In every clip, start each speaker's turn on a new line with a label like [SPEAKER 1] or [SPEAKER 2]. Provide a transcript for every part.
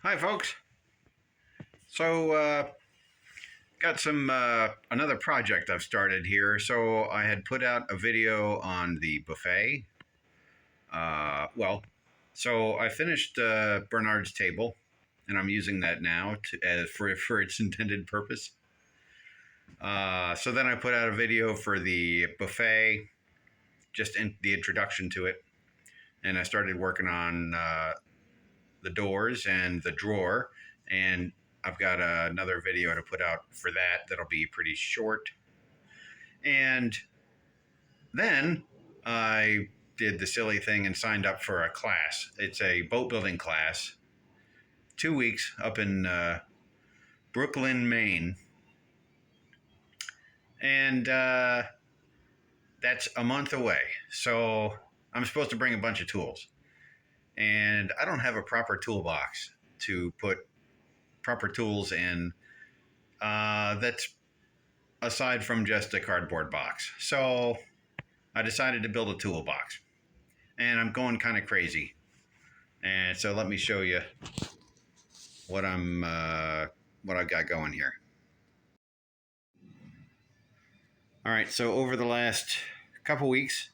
[SPEAKER 1] Hi, folks. So, got some another project I've started here. So, I had put out a video on the buffet. So I finished Bernard's table, and I'm using that now for its intended purpose. So then I put out a video for the buffet, just in the introduction to it, and I started working on the doors and the drawer, and I've got another video to put out for that that'll be pretty short. And then I did the silly thing and signed up for a class. It's a boat building class, 2 weeks up in Brooklyn, Maine. And that's a month away. So I'm supposed to bring a bunch of tools. And I don't have a proper toolbox to put proper tools in that's aside from just a cardboard box. So I decided to build a toolbox. And I'm going kind of crazy. And so let me show you what I've got going here. All right, so over the last couple weeks,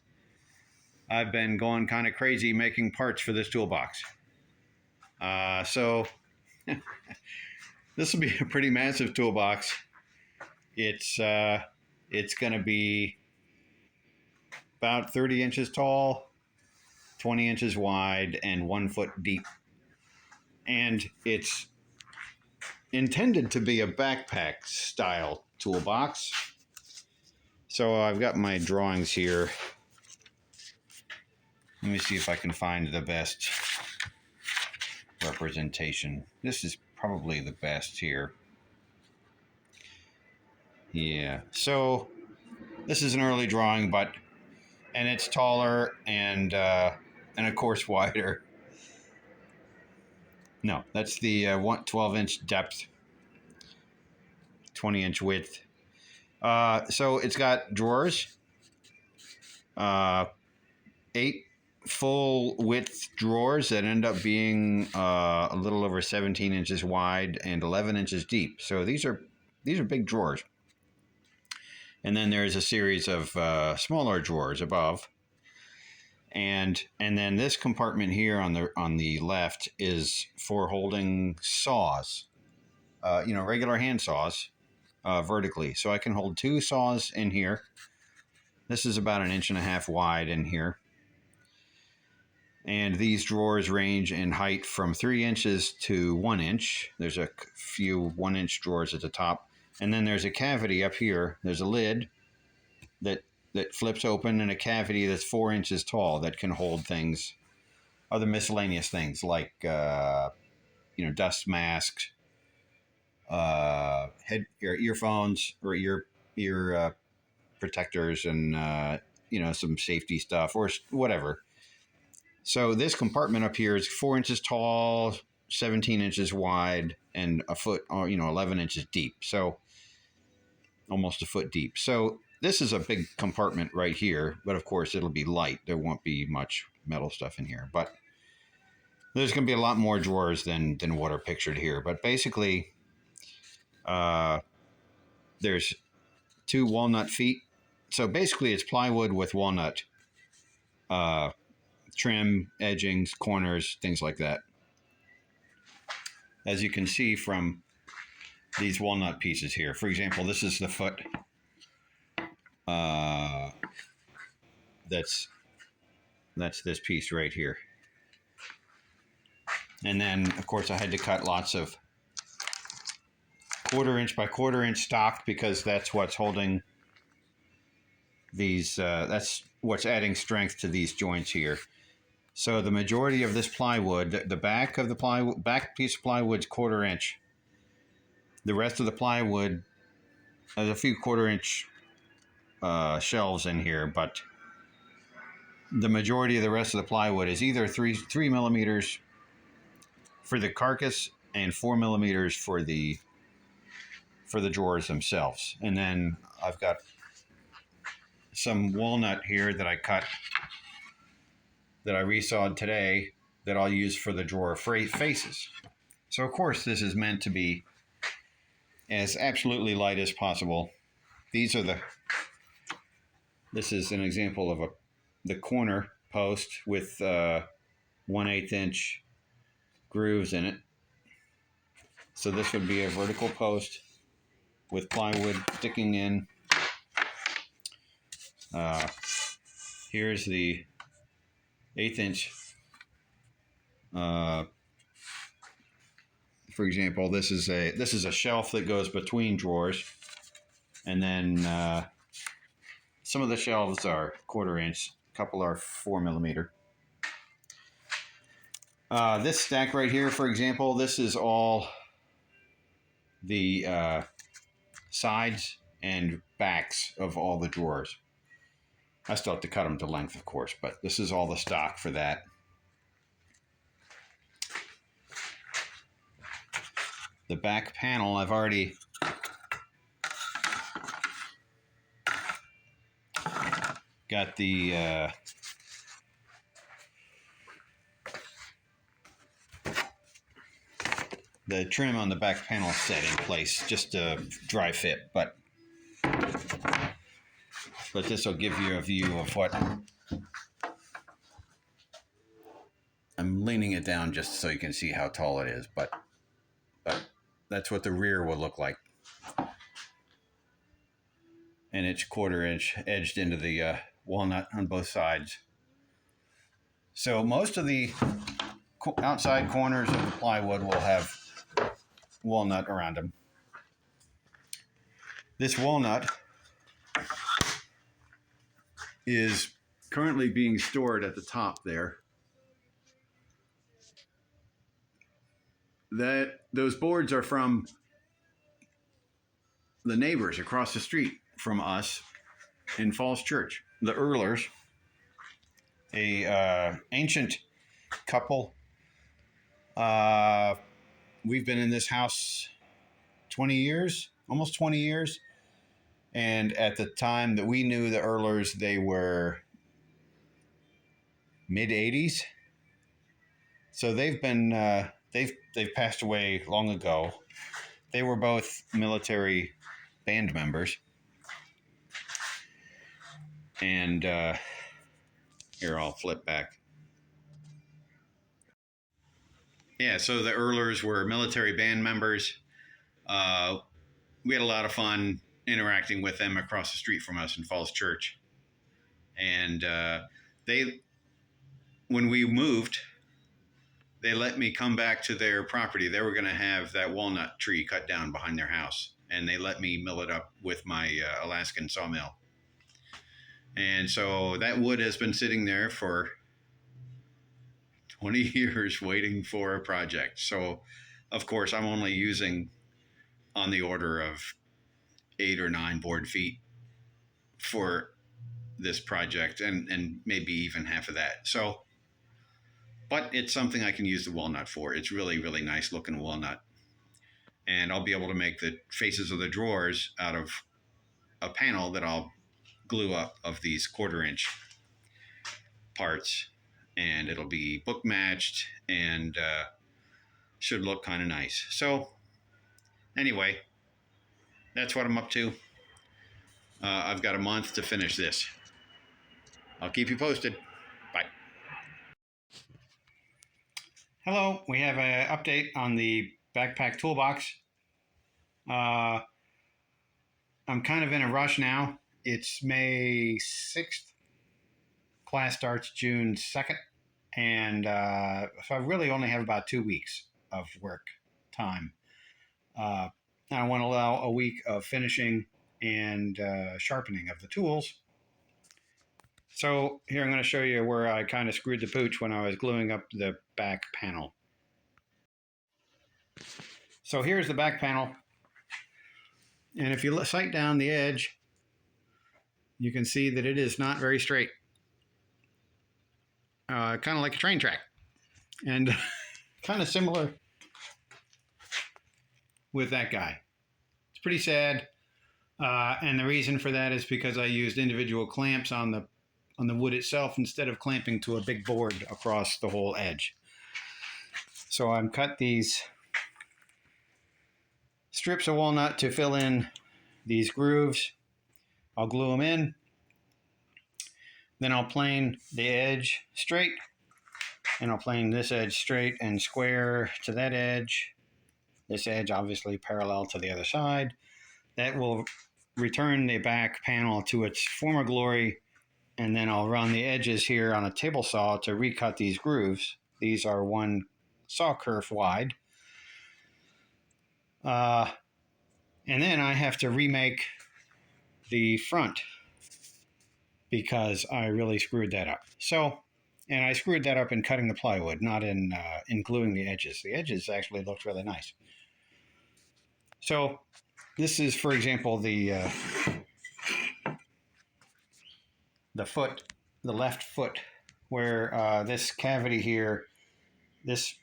[SPEAKER 1] I've been going kind of crazy making parts for this toolbox. So this will be a pretty massive toolbox. It's going to be about 30 inches tall, 20 inches wide, and 1 foot deep. And it's intended to be a backpack style toolbox. So I've got my drawings here. Let me see if I can find the best representation. This is probably the best here. Yeah, so this is an early drawing, and it's taller and of course wider. No, that's the 12-inch depth, 20-inch width. So it's got drawers, 8 full width drawers that end up being a little over 17 inches wide and 11 inches deep. So these are big drawers. And then there's a series of smaller drawers above. And then this compartment here on the left is for holding saws, regular hand saws, vertically. So I can hold 2 saws in here. This is about 1.5 inches wide in here. And these drawers range in height from 3 inches to 1 inch. There's a few 1-inch drawers at the top. And then there's a cavity up here. There's a lid that flips open, and a cavity that's 4 inches tall that can hold things, other miscellaneous things like, dust masks, earphones or ear protectors, and, some safety stuff or whatever. So this compartment up here is 4 inches tall, 17 inches wide, and a foot, 11 inches deep. So almost a foot deep. So this is a big compartment right here, but of course it'll be light. There won't be much metal stuff in here, but there's going to be a lot more drawers than what are pictured here. But basically, there's 2 walnut feet. So basically it's plywood with walnut trim, edgings, corners, things like that. As you can see from these walnut pieces here. For example, this is the foot. That's this piece right here. And then, of course, I had to cut lots of 1/4 inch by 1/4 inch stock, because that's what's holding these. That's what's adding strength to these joints here. So the majority of this plywood, the back of the back piece of plywood's 1/4 inch. The rest of the plywood, there's a few 1/4 inch shelves in here, but the majority of the rest of the plywood is either 3 millimeters for the carcass and 4 millimeters for the drawers themselves. And then I've got some walnut here that I cut, that I resawed today, that I'll use for the drawer faces. So of course this is meant to be as absolutely light as possible. This is an example of the corner post with 1/8 inch grooves in it. So this would be a vertical post with plywood sticking in. Here's the 1/8 inch. For example, this is a shelf that goes between drawers, and then some of the shelves are 1/4 inch, a couple are 4mm. This stack right here, for example, this is all the sides and backs of all the drawers. I still have to cut them to length, of course, but this is all the stock for that. The back panel, I've already got the trim on the back panel set in place, just a dry fit, but this will give you a view of what. I'm leaning it down just so you can see how tall it is, but that's what the rear will look like. And it's 1/4 inch edged into the walnut on both sides. So most of the outside corners of the plywood will have walnut around them. This walnut is currently being stored at the top there. Those boards are from the neighbors across the street from us in Falls Church, the Erlers, a ancient couple. We've been in this house 20 years, almost 20 years. And at the time that we knew the Erlers, they were mid-80s. So they've been they've passed away long ago. They were both military band members. And here, I'll flip back. Yeah, so the Erlers were military band members. We had a lot of fun interacting with them across the street from us in Falls Church. And when we moved, they let me come back to their property. They were going to have that walnut tree cut down behind their house, and they let me mill it up with my Alaskan sawmill. And so that wood has been sitting there for 20 years waiting for a project. So, of course, I'm only using on the order of 8 or 9 board feet for this project, and maybe even half of that. So, but it's something I can use the walnut for. It's really, really nice looking walnut. And I'll be able to make the faces of the drawers out of a panel that I'll glue up of these 1/4 inch parts. And it'll be book matched and should look kind of nice. So anyway, that's what I'm up to. I've got a month to finish this. I'll keep you posted. Bye. Hello, we have an update on the backpack toolbox. I'm kind of in a rush now. It's May 6th. Class starts June 2nd. And so I really only have about 2 weeks of work time. I want to allow a week of finishing and sharpening of the tools. So here I'm going to show you where I kind of screwed the pooch when I was gluing up the back panel. So here's the back panel. And if you sight down the edge, you can see that it is not very straight. Kind of like a train track. And kind of similar with that guy. It's pretty sad. And the reason for that is because I used individual clamps on the wood itself instead of clamping to a big board across the whole edge. So I've cut these
[SPEAKER 2] strips of walnut to fill in these grooves. I'll glue them in. Then I'll plane the edge straight, and I'll plane this edge straight and square to that edge. This edge obviously parallel to the other side. That will return the back panel to its former glory, and then I'll run the edges here on a table saw to recut these grooves. These are 1 saw kerf wide. And then I have to remake the front because I really screwed that up. And I screwed that up in cutting the plywood, not in gluing the edges. The edges actually looked really nice. So this is, for example, the foot, the left foot, where this cavity here, this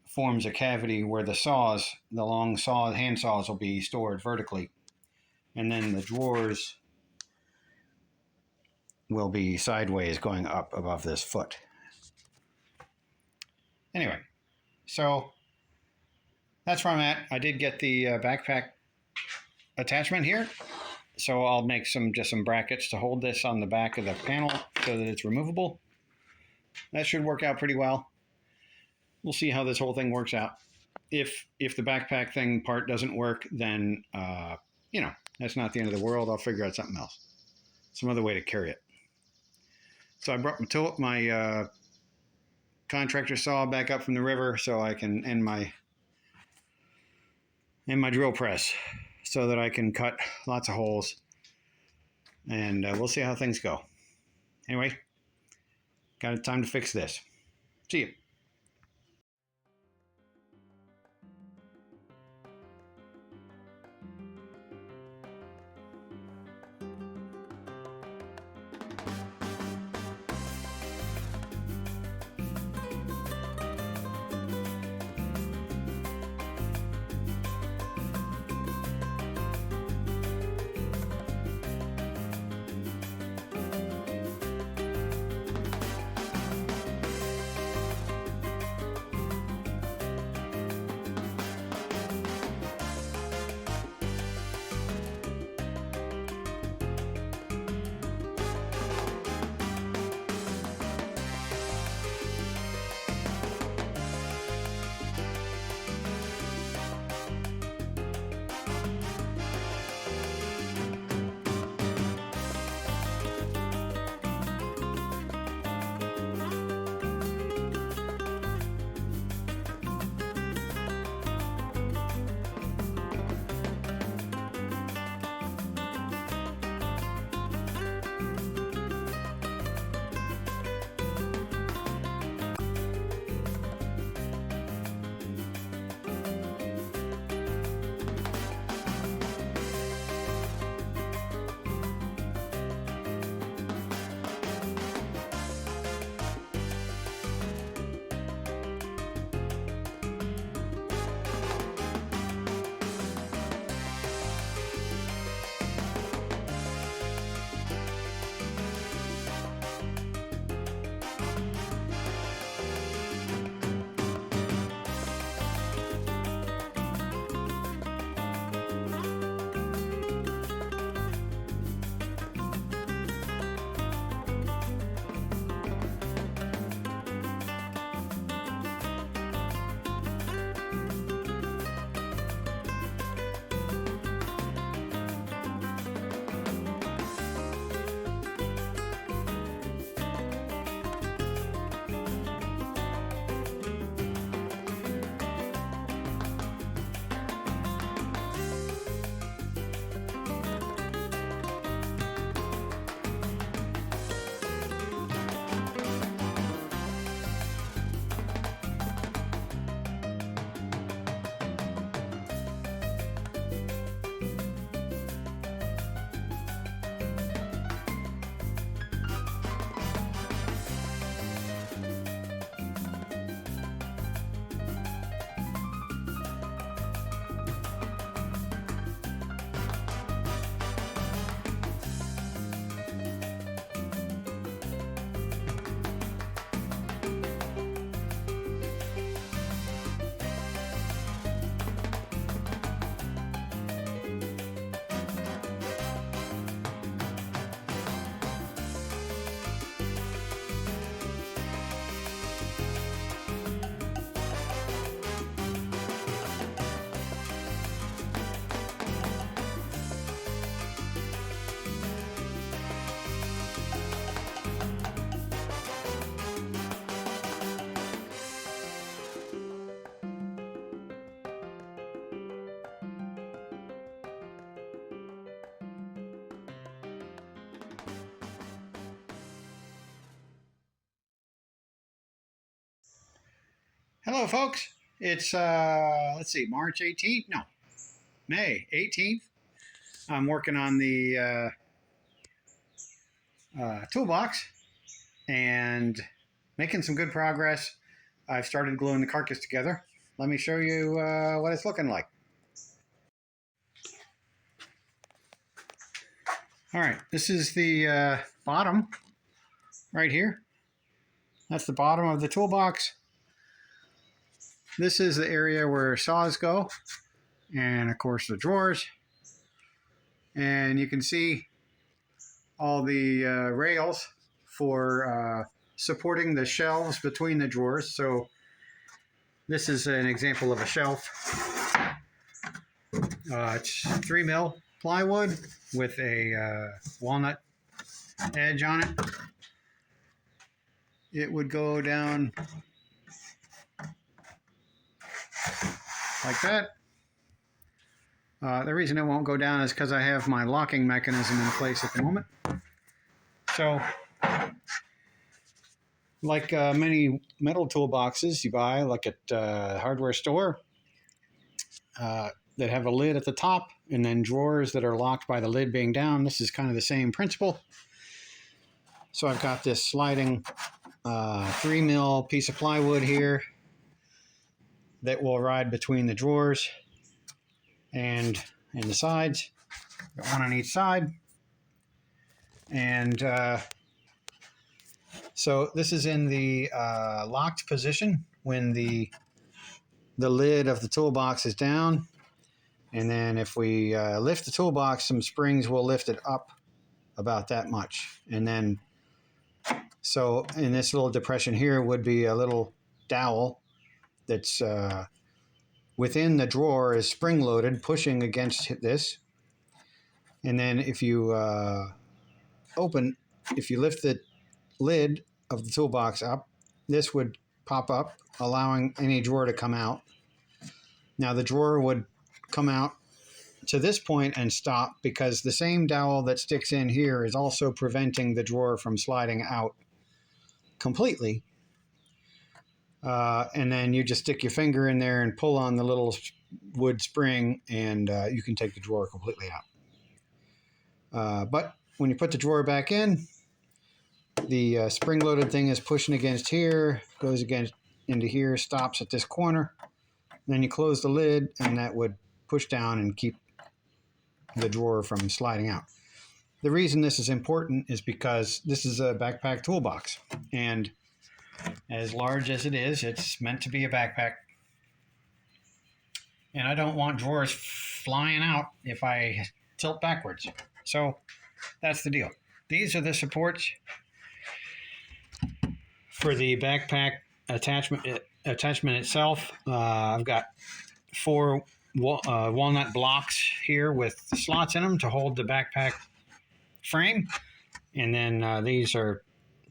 [SPEAKER 2] forms a cavity where the saws, the long saw, hand saws will be stored vertically. And then the drawers will be sideways going up above this foot. Anyway, so that's where I'm at. I did get the backpack attachment here. So I'll make just some brackets to hold this on the back of the panel so that it's removable. That should work out pretty well. We'll see how this whole thing works out. If the backpack thing part doesn't work, then, that's not the end of the world. I'll figure out something else. Some other way to carry it. So I brought my contractor saw back up from the river so I can end my drill press so that I can cut lots of holes. And we'll see how things go. Anyway, got time to fix this. See you. Hello, folks. It's let's see, March 18th. No, May 18th. I'm working on the toolbox and making some good progress. I've started gluing the carcass together. Let me show you what it's looking like. All right, this is the bottom right here. That's the bottom of the toolbox. This is the area where saws go, and of course the drawers. And you can see all the rails for supporting the shelves between the drawers. So this is an example of a shelf. It's 3mm plywood with a walnut edge on it. It would go down like that. The reason it won't go down is because I have my locking mechanism in place at the moment. So, like many metal toolboxes you buy, like at a hardware store, that have a lid at the top and then drawers that are locked by the lid being down, this is kind of the same principle. So I've got this sliding 3mm piece of plywood here that will ride between the drawers and the sides, one on each side. And so this is in the locked position when the lid of the toolbox is down. And then if we lift the toolbox, some springs will lift it up about that much. And then, so in this little depression here would be a little dowel that's within the drawer is spring loaded, pushing against this. And then if you if you lift the lid of the toolbox up, this would pop up, allowing any drawer to come out. Now the drawer would come out to this point and stop because the same dowel that sticks in here is also preventing the drawer from sliding out completely. And then you just stick your finger in there and pull on the little wood spring, and you can take the drawer completely out. But when you put the drawer back in, the spring-loaded thing is pushing against here, goes against into here, stops at this corner. Then you close the lid, and that would push down and keep the drawer from sliding out. The reason this is important is because this is a backpack toolbox, and as large as it is, it's meant to be a backpack. And I don't want drawers flying out if I tilt backwards. So that's the deal. These are the supports for the backpack attachment itself. I've got 4 walnut blocks here with slots in them to hold the backpack frame. And then these are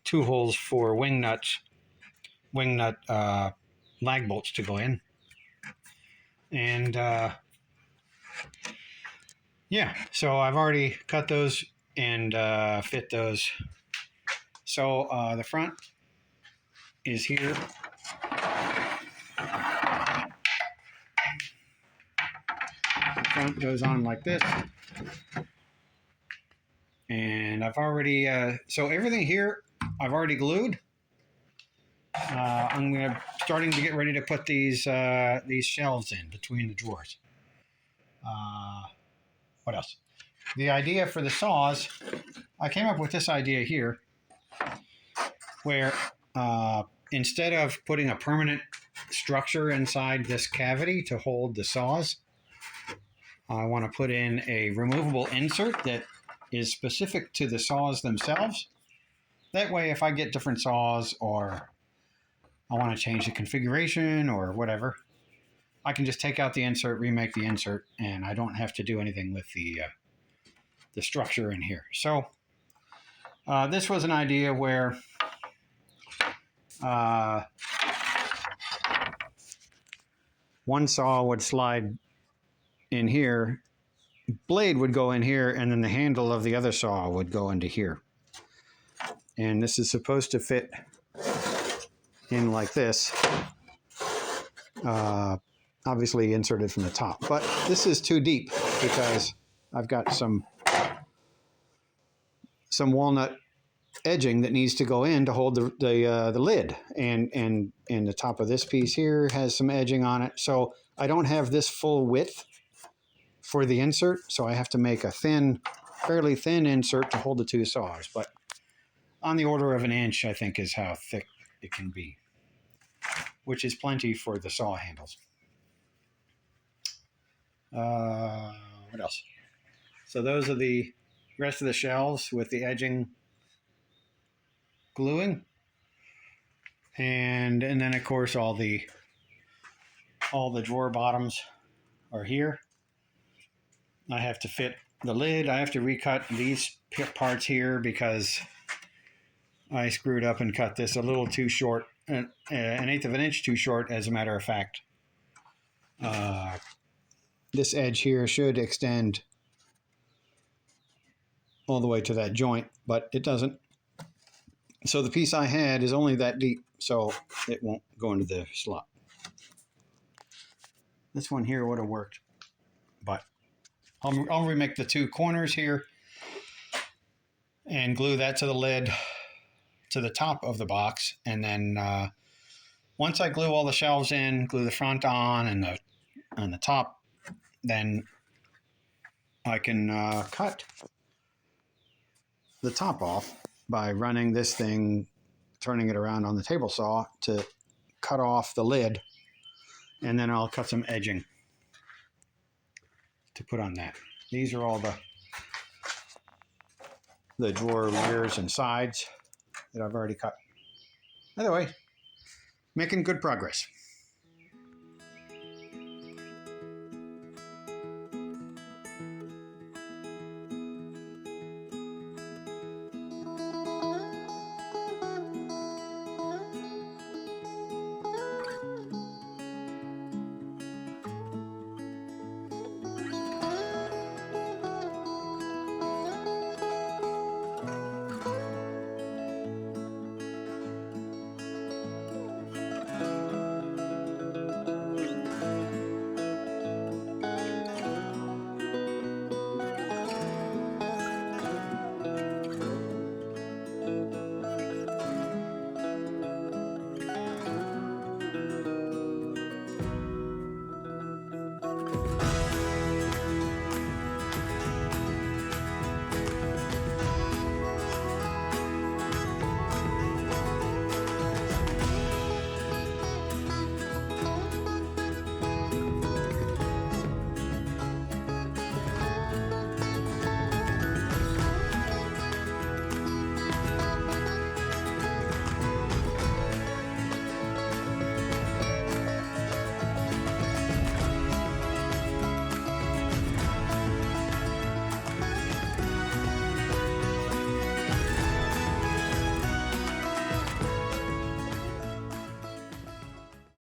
[SPEAKER 2] 2 holes for wing nut lag bolts to go in. And yeah, so I've already cut those and fit those. So the front is here. The front goes on like this. And I've already, so everything here I've already glued. I'm starting to get ready to put these shelves in between the drawers. What else? The idea for the saws, I came up with this idea here, where instead of putting a permanent structure inside this cavity to hold the saws, I want to put in a removable insert that is specific to the saws themselves. That way, if I get different saws or I want to change the configuration or whatever, I can just take out the insert, remake the insert, and I don't have to do anything with the structure in here. So this was an idea where one saw would slide in here, blade would go in here, and then the handle of the other saw would go into here. And this is supposed to fit in like this. obviously inserted from the top. But this is too deep because I've got some walnut edging that needs to go in to hold the lid, and the top of this piece here has some edging on it. So I don't have this full width for the insert, so I have to make a fairly thin insert to hold the two saws. But on the order of an inch, I think, is how thick it can be, which is plenty for the saw handles. What else? So those are the rest of the shelves with the edging gluing, and then of course all the drawer bottoms are here. I have to fit the lid. I have to recut these parts here because I screwed up and cut this a little too short, an eighth of an inch too short, as a matter of fact. This edge here should extend all the way to that joint, but it doesn't. So the piece I had is only that deep, so it won't go into the slot. This one here would have worked, but I'll remake the two corners here and glue that to the lid, to the top of the box. And then once I glue all the shelves in, glue the front on and the top, then I can cut the top off by running this thing, turning it around on the table saw to cut off the lid, and then I'll cut some edging to put on that. These are all the drawer rears and sides that I've already cut. Either way, making good progress.